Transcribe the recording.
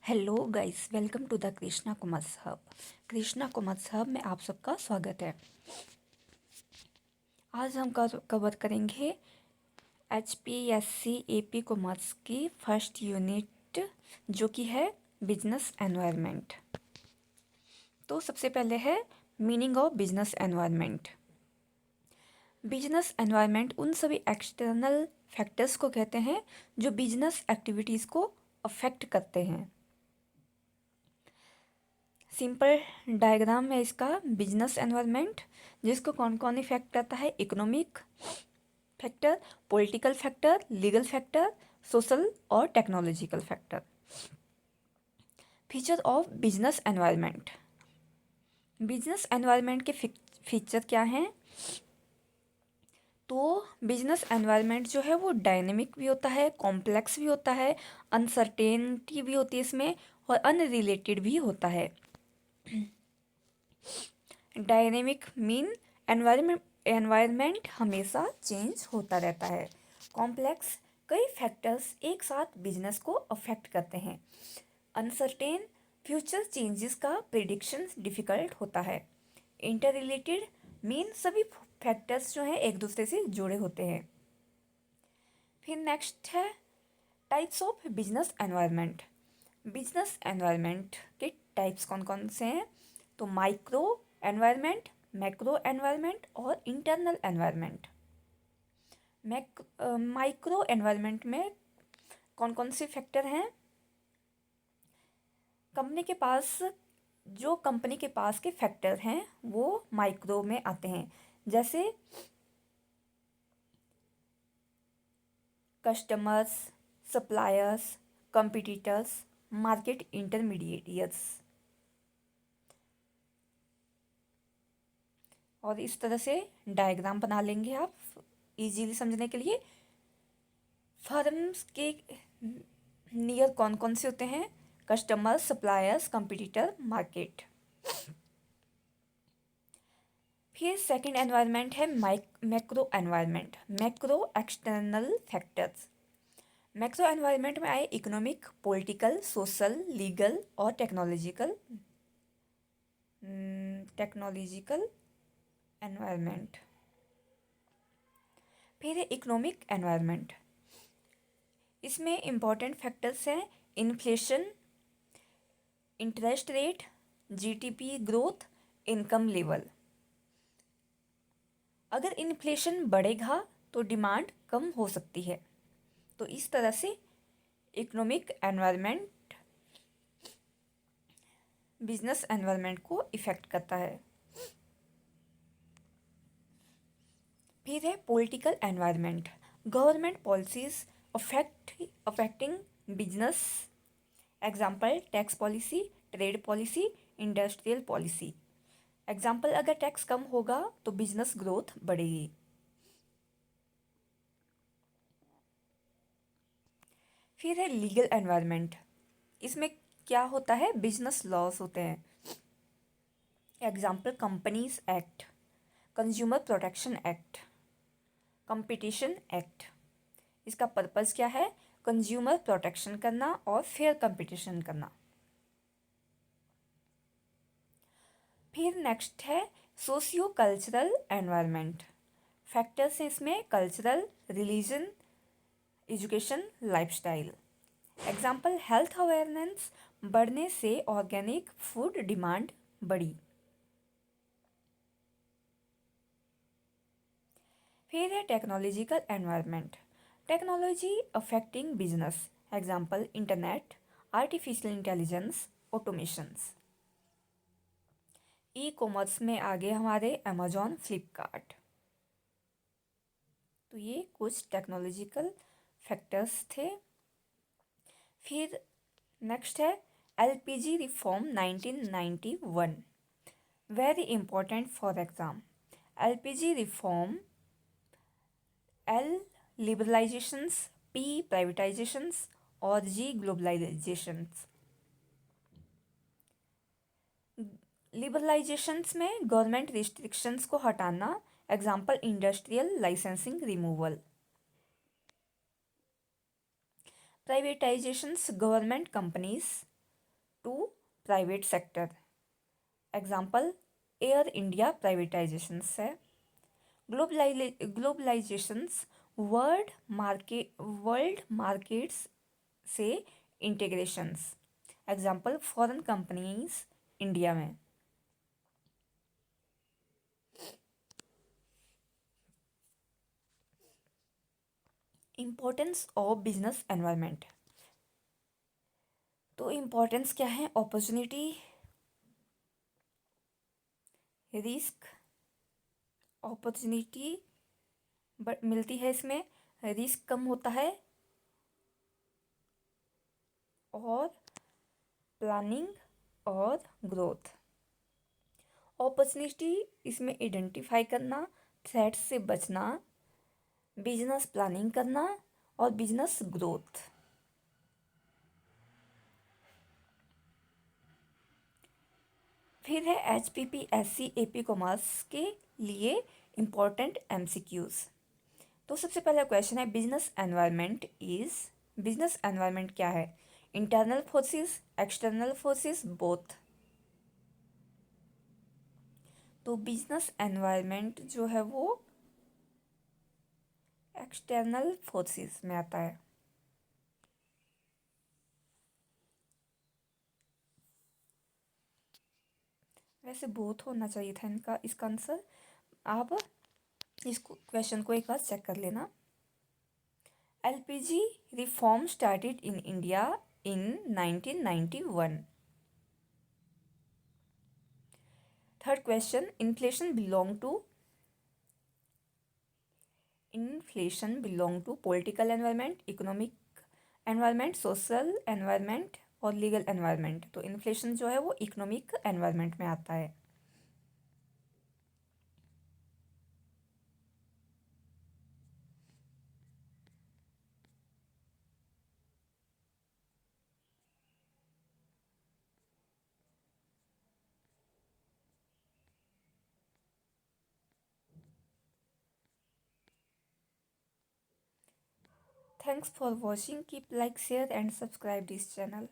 Hello guys, welcome to the Krishna commerce hub. Krishna commerce hub में आप सबका स्वागत है। आज हम कवर करेंगे HPSC AP कॉमर्स की फर्स्ट यूनिट, जो कि है बिजनेस एनवायरनमेंट। तो सबसे पहले है meaning of business environment. Business environment उन सभी एक्सटर्नल फैक्टर्स को कहते हैं जो बिजनेस एक्टिविटीज़ को अफेक्ट करते हैं। सिंपल डायग्राम है इसका बिजनेस एनवायरनमेंट, जिसको कौन कौन इफेक्ट करता है। Economic factor, political factor, legal factor, social और technological factor. Feature of business environment. Business environment के फीचर क्या हैं? तो बिजनेस एनवायरनमेंट जो है वो डायनेमिक भी होता है, कॉम्प्लेक्स भी होता है, अनसर्टेनिटी भी होती है इसमें, और अनरिलेटेड भी होता है। डायनेमिक मीन एनवायरनमेंट हमेशा चेंज होता रहता है। कॉम्प्लेक्स, कई फैक्टर्स एक साथ बिजनेस को अफेक्ट करते हैं। अनसर्टेन, फ्यूचर चेंजेस का प्रिडिक्शन डिफिकल्ट होता है। इंटर रिलेटेड मीन सभी फैक्टर्स जो हैं एक दूसरे से जुड़े होते हैं। फिर नेक्स्ट है types of business environment. Business environment के टाइप्स कौन कौन से हैं? तो माइक्रो एनवायरनमेंट, मैक्रो एनवायरनमेंट और इंटरनल एनवायरनमेंट। माइक्रो एनवायरनमेंट में कौन कौन से फैक्टर हैं? कंपनी के पास के फैक्टर हैं वो माइक्रो में आते हैं, जैसे customers, suppliers, competitors, market intermediates. और इस तरह से डायग्राम बना लेंगे आप इजीली समझने के लिए। फर्म्स के नियर कौन कौन से होते हैं? Customers, suppliers, competitor, market. फिर सेकंड एनवायरनमेंट है macro environment. Macro external factors. Macro environment में आए इकोनॉमिक, पॉलिटिकल, सोशल, लीगल और टेक्नोलॉजिकल एनवायरनमेंट। फिर है इकोनॉमिक एनवायरनमेंट। इसमें इम्पॉर्टेंट फैक्टर्स हैं inflation, interest rate, GDP growth, income level. अगर इन्फ्लेशन बढ़ेगा तो डिमांड कम हो सकती है। तो इस तरह से इकोनॉमिक एनवायरनमेंट बिजनेस एनवायरनमेंट को इफ़ेक्ट करता है। फिर है political environment. Government policies affecting business. Example tax policy, trade policy, industrial policy. Example, अगर टैक्स कम होगा तो बिजनेस ग्रोथ बढ़ेगी। फिर है लीगल एनवायरनमेंट। इसमें क्या होता है? बिजनेस लॉस होते हैं। Example companies act, consumer protection act, competition act. इसका पर्पस क्या है? कंज्यूमर प्रोटेक्शन करना और फेयर कंपटीशन करना। फिर नेक्स्ट है सोशियो कल्चरल एनवायरनमेंट। फैक्टर्स हैं इसमें cultural, religion, education, lifestyle. Example health awareness बढ़ने से ऑर्गेनिक फूड डिमांड बढ़ी। फिर है technological environment. Technology affecting business. Example internet, artificial intelligence, automations. E commerce में आगे हमारे अमेजॉन, फ्लिपकार्ट। तो ये कुछ टेक्नोलॉजिकल फैक्टर्स थे। फिर नेक्स्ट है LPG reform 1991, very important for exam. LPG reform, L liberalisations, P privatisations और जी ग्लोबलाइजेशंस। लिबरलाइजेशंस में गवर्नमेंट रिस्ट्रिक्शंस को हटाना। Example industrial licensing removal. Privatisations, government companies to private sector. Example Air India privatisations है। Globalisations world markets से integrations. Example foreign companies India में। Importance of business environment. तो importance क्या है? Opportunity, risk, opportunity but मिलती है इसमें, risk कम होता है और प्लानिंग और ग्रोथ। अपॉर्चुनिटी इसमें आइडेंटिफाई करना, थ्रेट्स से बचना, बिजनेस प्लानिंग करना और बिजनेस ग्रोथ। फिर है HPPSC AP कॉमर्स के लिए इम्पोर्टेंट MCQs। तो सबसे पहला क्वेश्चन है बिजनेस एनवायरनमेंट क्या है? Internal forces, external forces, both. तो बिजनेस एनवायरनमेंट जो है वो एक्सटर्नल फोर्सेस में आता है। वैसे बोथ होना चाहिए था इनका इसका आंसर। आप इस क्वेश्चन को एक बार चेक कर लेना। LPG reform started in India in 1991। Third question, inflation belong to political environment, economic environment, social environment और लीगल एनवायरनमेंट। तो इन्फ्लेशन जो है वो इकोनॉमिक एनवायरनमेंट में आता है। Thanks for watching. Keep like, share and subscribe this channel.